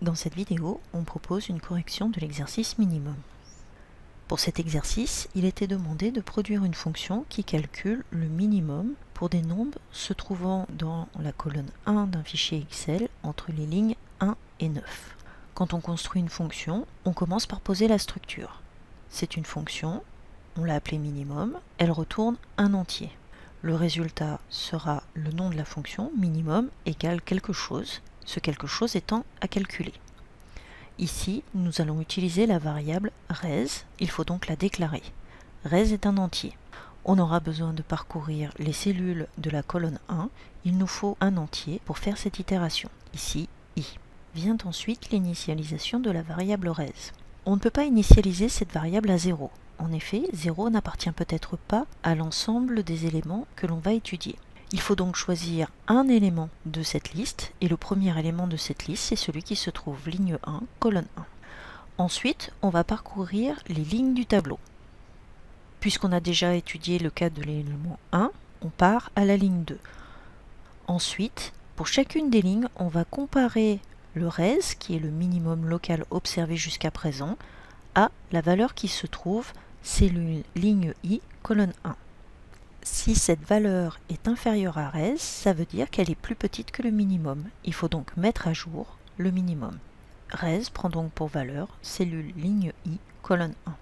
Dans cette vidéo, on propose une correction de l'exercice minimum. Pour cet exercice, il était demandé de produire une fonction qui calcule le minimum pour des nombres se trouvant dans la colonne 1 d'un fichier Excel entre les lignes 1 et 9. Quand on construit une fonction, on commence par poser la structure. C'est une fonction, on l'a appelée minimum, elle retourne un entier. Le résultat sera le nom de la fonction minimum égale quelque chose, ce quelque chose étant à calculer. Ici, nous allons utiliser la variable res, il faut donc la déclarer. Res est un entier. On aura besoin de parcourir les cellules de la colonne 1, il nous faut un entier pour faire cette itération, ici i. Vient ensuite l'initialisation de la variable res. On ne peut pas initialiser cette variable à 0. En effet, 0 n'appartient peut-être pas à l'ensemble des éléments que l'on va étudier. Il faut donc choisir un élément de cette liste, et le premier élément de cette liste, c'est celui qui se trouve ligne 1, colonne 1. Ensuite, on va parcourir les lignes du tableau. Puisqu'on a déjà étudié le cas de l'élément 1, on part à la ligne 2. Ensuite, pour chacune des lignes, on va comparer le res, qui est le minimum local observé jusqu'à présent, à la valeur qui se trouve cellule ligne i, colonne 1. Si cette valeur est inférieure à res, ça veut dire qu'elle est plus petite que le minimum. Il faut donc mettre à jour le minimum. Res prend donc pour valeur cellule ligne i, colonne 1.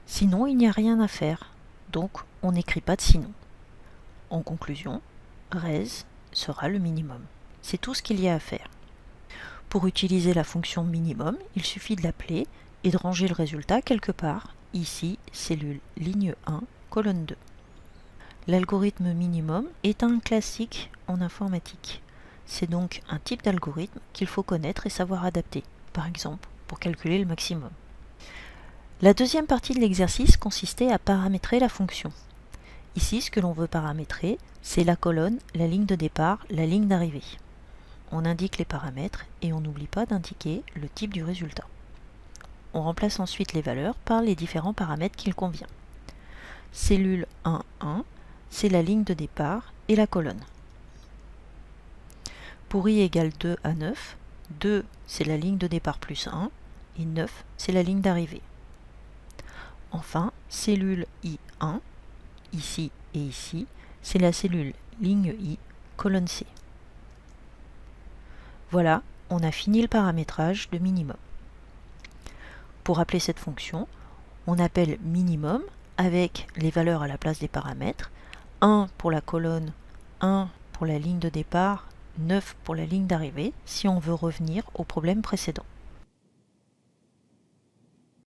Sinon, il n'y a rien à faire, donc on n'écrit pas de sinon. En conclusion, res sera le minimum. C'est tout ce qu'il y a à faire. Pour utiliser la fonction minimum, il suffit de l'appeler et de ranger le résultat quelque part, ici, cellule ligne 1, colonne 2. L'algorithme minimum est un classique en informatique. C'est donc un type d'algorithme qu'il faut connaître et savoir adapter, par exemple pour calculer le maximum. La deuxième partie de l'exercice consistait à paramétrer la fonction. Ici, ce que l'on veut paramétrer, c'est la colonne, la ligne de départ, la ligne d'arrivée. On indique les paramètres et on n'oublie pas d'indiquer le type du résultat. On remplace ensuite les valeurs par les différents paramètres qu'il convient. Cellule 1, 1, c'est la ligne de départ et la colonne. Pour i égale 2 à 9, 2 c'est la ligne de départ plus 1 et 9 c'est la ligne d'arrivée. Enfin, cellule i1, ici et ici, c'est la cellule ligne i, colonne c. Voilà, on a fini le paramétrage de minimum. Pour appeler cette fonction, on appelle minimum avec les valeurs à la place des paramètres, 1 pour la colonne, 1 pour la ligne de départ, 9 pour la ligne d'arrivée, si on veut revenir au problème précédent.